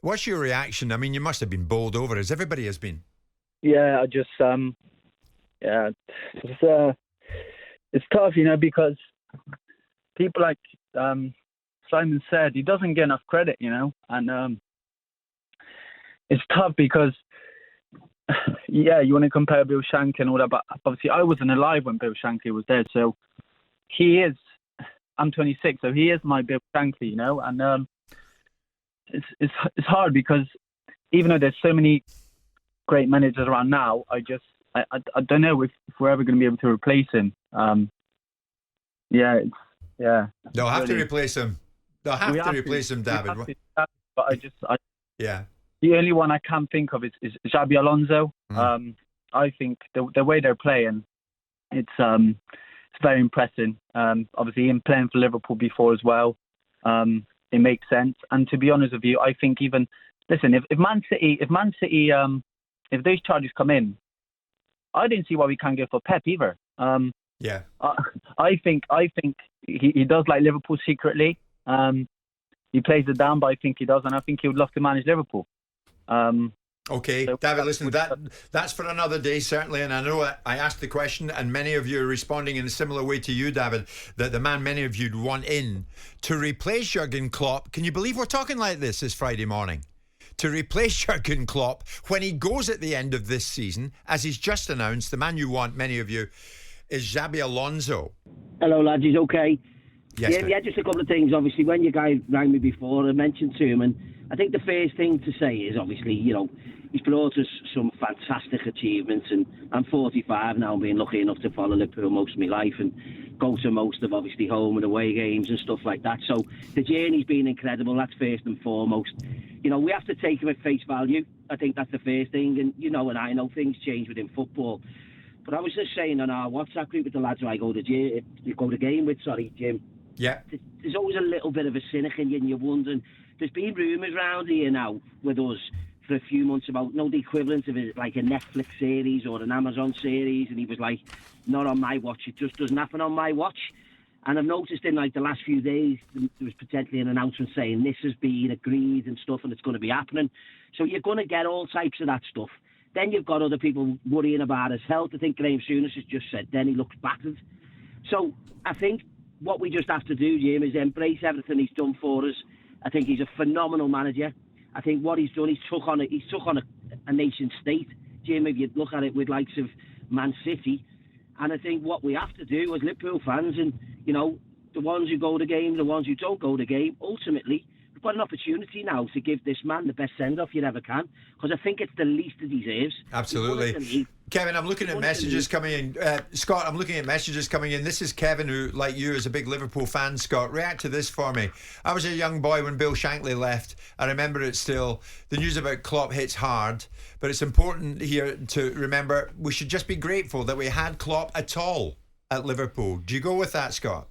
What's your reaction? I mean, you must have been bowled over, as everybody has been. Yeah, I just it's tough, because people like Simon said, he doesn't get enough credit, and it's tough because you want to compare Bill Shankly and all that, but obviously I wasn't alive when Bill Shankly was there, so I'm 26, so he is my Bill Shankly, and it's hard because even though there's so many great managers around now, I don't know if we're ever going to be able to replace him. They'll have to replace him. They'll have to replace him, David. But the only one I can think of is Xabi Alonso. I think the way they're playing, it's very impressive. Obviously, him playing for Liverpool before as well, it makes sense. And to be honest with you, I think if Man City, if those charges come in, I didn't see why we can't go for Pep either. I think he does like Liverpool secretly. He plays it down, but I think he does, and I think he would love to manage Liverpool. Okay, so, David, listen, that's for another day, certainly, and I know I asked the question, and many of you are responding in a similar way to you, David, that the man many of you'd want in to replace Jurgen Klopp. Can you believe we're talking like this Friday morning? To replace Jurgen Klopp when he goes at the end of this season, as he's just announced, the man you want, many of you, is Xabi Alonso. Hello, lads, is okay? Yes, yeah, just a couple of things. Obviously, when you guys rang me before, I mentioned to him, and I think the first thing to say is, obviously, he's brought us some fantastic achievements, and I'm 45 now, being lucky enough to follow Liverpool most of my life and go to most of, obviously, home and away games and stuff like that. So the journey's been incredible, that's first and foremost. We have to take him at face value. I think that's the first thing, and and I know things change within football. But I was just saying on our WhatsApp group with the lads who I go to game with, Jim. Yeah. There's always a little bit of a cynic in you, and you're wondering. There's been rumours around here now with us for a few months about the equivalent of like a Netflix series or an Amazon series, and he was like, not on my watch, it just doesn't happen on my watch. And I've noticed in the last few days there was potentially an announcement saying this has been agreed and stuff, and it's going to be happening. So you're going to get all types of that stuff. Then you've got other people worrying about his health. I think Graham Souness has just said then he looks battered. So I think what we just have to do, Jim, is embrace everything he's done for us. I think he's a phenomenal manager. I think what he's done, he's took on a nation state, Jim, if you look at it with likes of Man City. And I think what we have to do as Liverpool fans, and the ones who go to the game, the ones who don't go to the game, ultimately we've got an opportunity now to give this man the best send-off you ever can, because I think it's the least he deserves. Absolutely. Kevin, I'm looking at messages coming in. Scott, I'm looking at messages coming in. This is Kevin, who, like you, is a big Liverpool fan. Scott, react to this for me. I was a young boy when Bill Shankly left. I remember it still. The news about Klopp hits hard, but it's important here to remember we should just be grateful that we had Klopp at all at Liverpool. Do you go with that, Scott?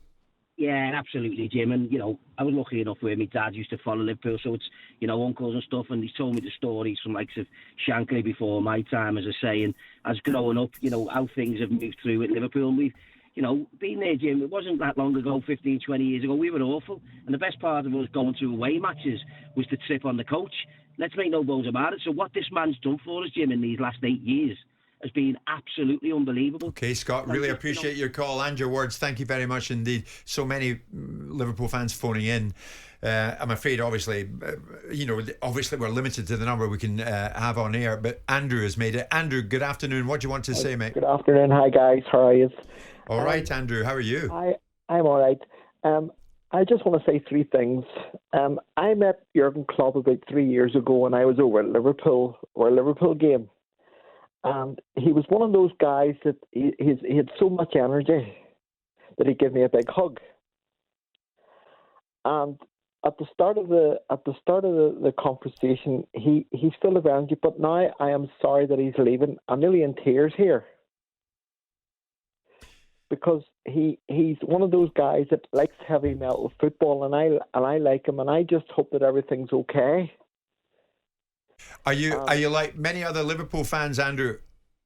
Yeah, absolutely, Jim. And, I was lucky enough where my dad used to follow Liverpool, so it's, uncles and stuff, and he's told me the stories from likes of Shankly before my time, as I say, and as growing up, how things have moved through at Liverpool. And we've, been there, Jim, it wasn't that long ago, 15, 20 years ago, we were awful. And the best part of us going to away matches was to trip on the coach. Let's make no bones about it. So what this man's done for us, Jim, in these last 8 years has been absolutely unbelievable. Okay, Scott, really appreciate your call and your words. Thank you very much indeed. So many Liverpool fans phoning in. I'm afraid, obviously, obviously we're limited to the number we can have on air, but Andrew has made it. Andrew, good afternoon. What do you want to say, mate? Good afternoon. Hi, guys. How are you? All right, Andrew. How are you? I'm all right. I just want to say three things. I met Jurgen Klopp about 3 years ago when I was over at Liverpool, or a Liverpool game. And he was one of those guys that he had so much energy that he gave me a big hug. And at the start of the conversation, he's full of energy. But now I am sorry that he's leaving. I'm nearly in tears here, because he's one of those guys that likes heavy metal football, and I like him, and I just hope that everything's okay. Are you like many other Liverpool fans, Andrew,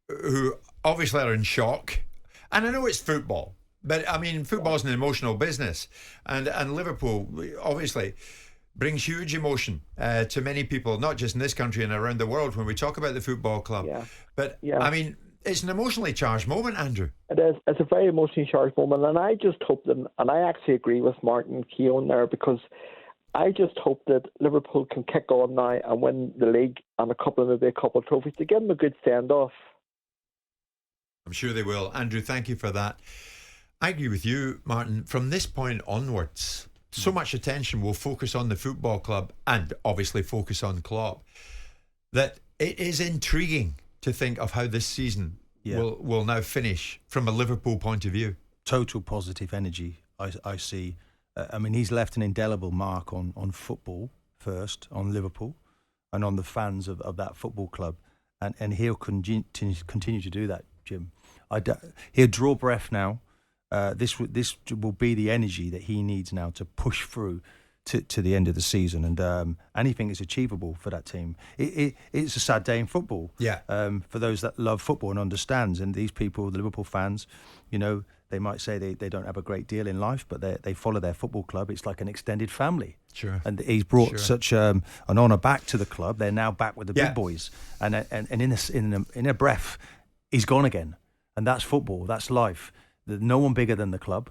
who obviously are in shock? And I know it's football, but I mean, football's an emotional business, and Liverpool, obviously, brings huge emotion to many people, not just in this country and around the world when we talk about the football club. Yeah. But, yeah. I mean, it's an emotionally charged moment, Andrew. It is. It's a very emotionally charged moment, and I just hope that, and I actually agree with Martin Keown there, because I just hope that Liverpool can kick on now and win the league and maybe a couple of trophies to give them a good send-off. I'm sure they will. Andrew, thank you for that. I agree with you, Martin. From this point onwards, so much attention will focus on the football club and obviously focus on Klopp, that it is intriguing to think of how this season will now finish from a Liverpool point of view. Total positive energy, I see. I mean, he's left an indelible mark on football first, on Liverpool, and on the fans of that football club. And he'll continue to do that, Jim. He'll draw breath now. This will be the energy that he needs now to push through to the end of the season, and anything is achievable for that team. It's a sad day in football. Yeah. For those that love football and understands, and these people, the Liverpool fans, they might say they don't have a great deal in life, but they follow their football club. It's like an extended family. Sure. And he's brought such an honour back to the club. They're now back with the big boys, and in a breath, he's gone again. And that's football. That's life. There's no one bigger than the club,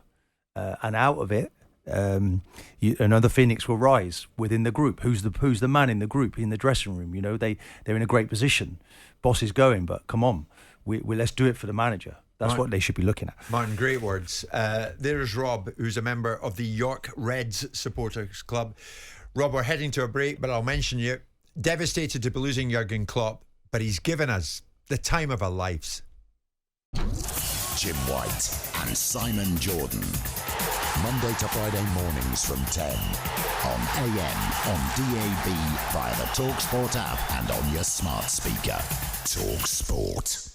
and out of it, another phoenix will rise within the group. Who's the man in the group, in the dressing room? They're in a great position. Boss is going, but come on, we let's do it for the manager. That's what they should be looking at. Martin, great words. There's Rob, who's a member of the York Reds Supporters Club. Rob, we're heading to a break, but I'll mention you. Devastated to be losing Jurgen Klopp, but he's given us the time of our lives. Jim White and Simon Jordan. Monday to Friday mornings from 10 on AM, on DAB, via the talkSPORT app and on your smart speaker. talkSPORT.